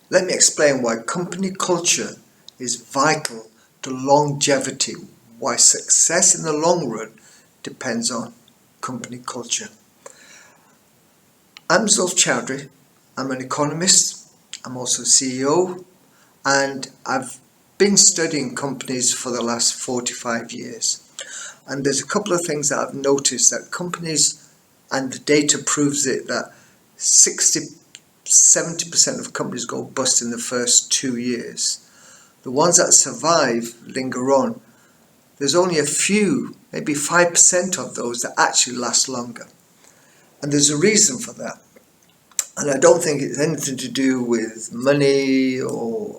Let me explain why company culture is vital to longevity, why success in the long run depends on company culture. I'm Zulf Chowdhury. I'm an economist. I'm also CEO, and I've been studying companies for the last 45 years. And there's a couple of things that I've noticed that companies, and the data proves it, that 70% of companies go bust in the first 2 years. The ones that survive linger on. There's only a few, maybe 5% of those that actually last longer. And there's a reason for that. And I don't think it's anything to do with money or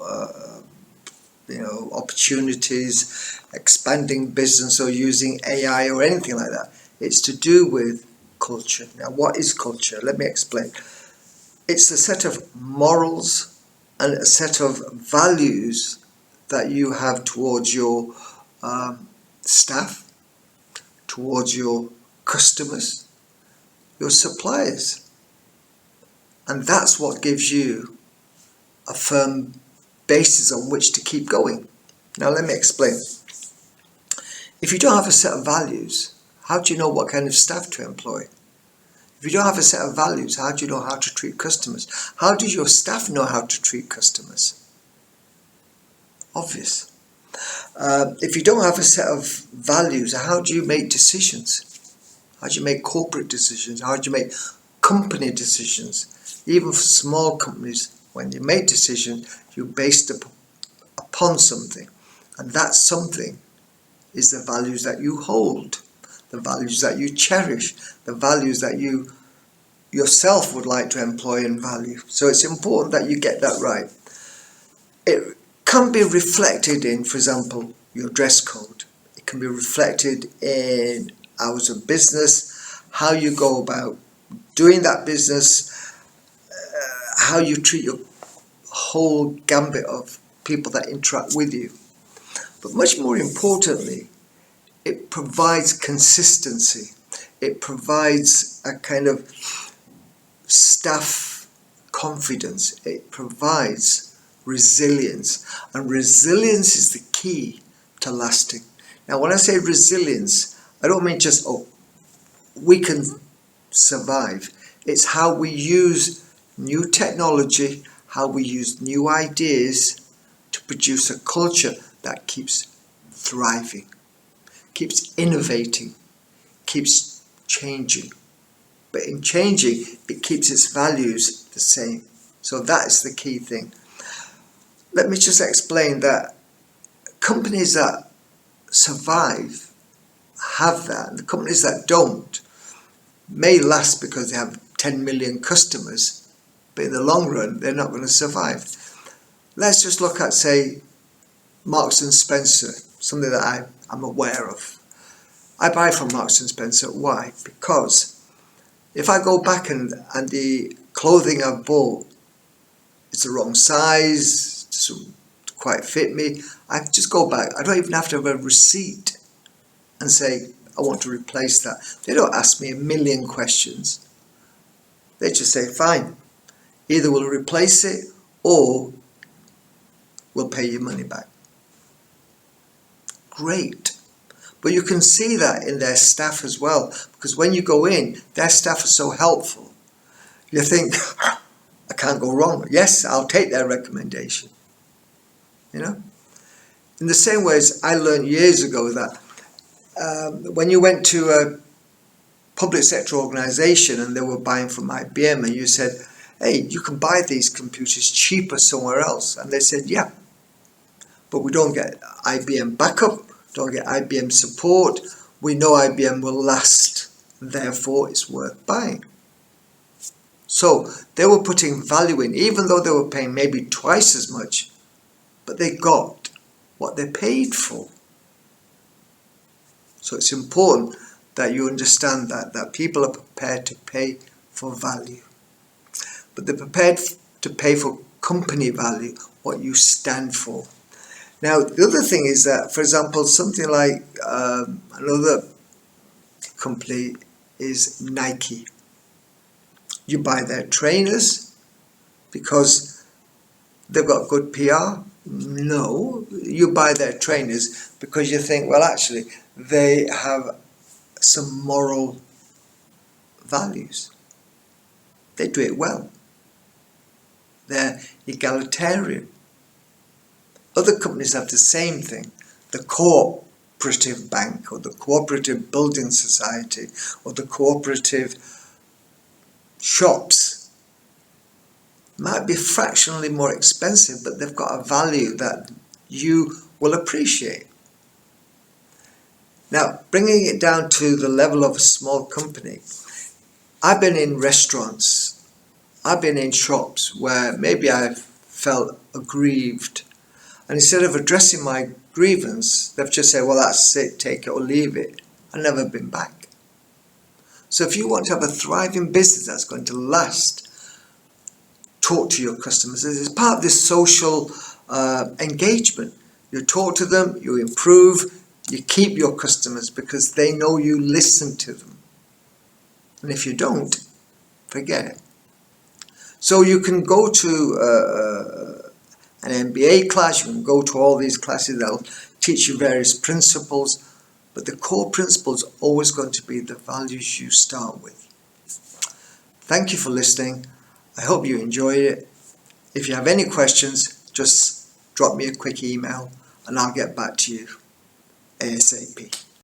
opportunities, expanding business or using AI or anything like that. It's to do with culture. Now, what is culture? Let me explain. It's a set of morals and a set of values that you have towards your staff, towards your customers, your suppliers. And that's what gives you a firm basis on which to keep going. Now let me explain. If you don't have a set of values, how do you know what kind of staff to employ? If you don't have a set of values, how do you know how to treat customers? How do your staff know how to treat customers? Obvious. If you don't have a set of values, how do you make decisions? How do you make corporate decisions? How do you make company decisions? Even for small companies, when you make decisions, you're based upon something. And that something is the values that you hold, the values that you cherish, the values that you yourself would like to employ and value. So it's important that you get that right. It can be reflected in, for example, your dress code. It can be reflected in hours of business, how you go about doing that business, how you treat your whole gambit of people that interact with you. But much more importantly, it provides consistency. It provides a kind of staff confidence. It provides resilience. And resilience is the key to lasting. Now, when I say resilience, I don't mean just, we can survive. It's how we use new technology, how we use new ideas to produce a culture that keeps thriving, keeps innovating, keeps changing. But in changing, it keeps its values the same. So that's the key thing. Let me just explain that companies that survive have that, and the companies that don't may last because they have 10 million customers, but in the long run, they're not going to survive. Let's just look at, say, Marks and Spencer, something that I'm aware of. I buy from Marks and Spencer. Why? Because if I go back and the clothing I've bought is the wrong size, doesn't quite fit me, I just go back. I don't even have to have a receipt and say, I want to replace that. They don't ask me a million questions. They just say, fine, either we'll replace it or we'll pay your money back. Great. But you can see that in their staff as well, because when you go in, their staff are so helpful. You think, I can't go wrong. Yes, I'll take their recommendation. In the same way as I learned years ago that when you went to a public sector organization and they were buying from IBM and you said, hey, you can buy these computers cheaper somewhere else. And they said, yeah, but we don't get IBM backup, don't get IBM support. We know IBM will last, therefore it's worth buying. So they were putting value in, even though they were paying maybe twice as much, but they got what they paid for. So it's important that you understand that people are prepared to pay for value. But they're prepared to pay for company value, what you stand for. Now, the other thing is that, for example, something like another company is Nike. You buy their trainers because they've got good PR? No. You buy their trainers because you think, well, actually, they have some moral values. They do it well. They're egalitarian. Other companies have the same thing. The cooperative bank or the cooperative building society or the cooperative shops might be fractionally more expensive, but they've got a value that you will appreciate. Now, bringing it down to the level of a small company, I've been in restaurants, I've been in shops where maybe I've felt aggrieved, and instead of addressing my grievance, they've just said, well, that's it, take it or leave it. I've never been back. So if you want to have a thriving business that's going to last, talk to your customers. It's part of this social engagement. You talk to them, you improve, you keep your customers because they know you listen to them. And if you don't, forget it. So you can go to an MBA class, you can go to all these classes that'll teach you various principles, but the core principle is always going to be the values you start with. Thank you for listening. I hope you enjoyed it. If you have any questions, just drop me a quick email and I'll get back to you ASAP.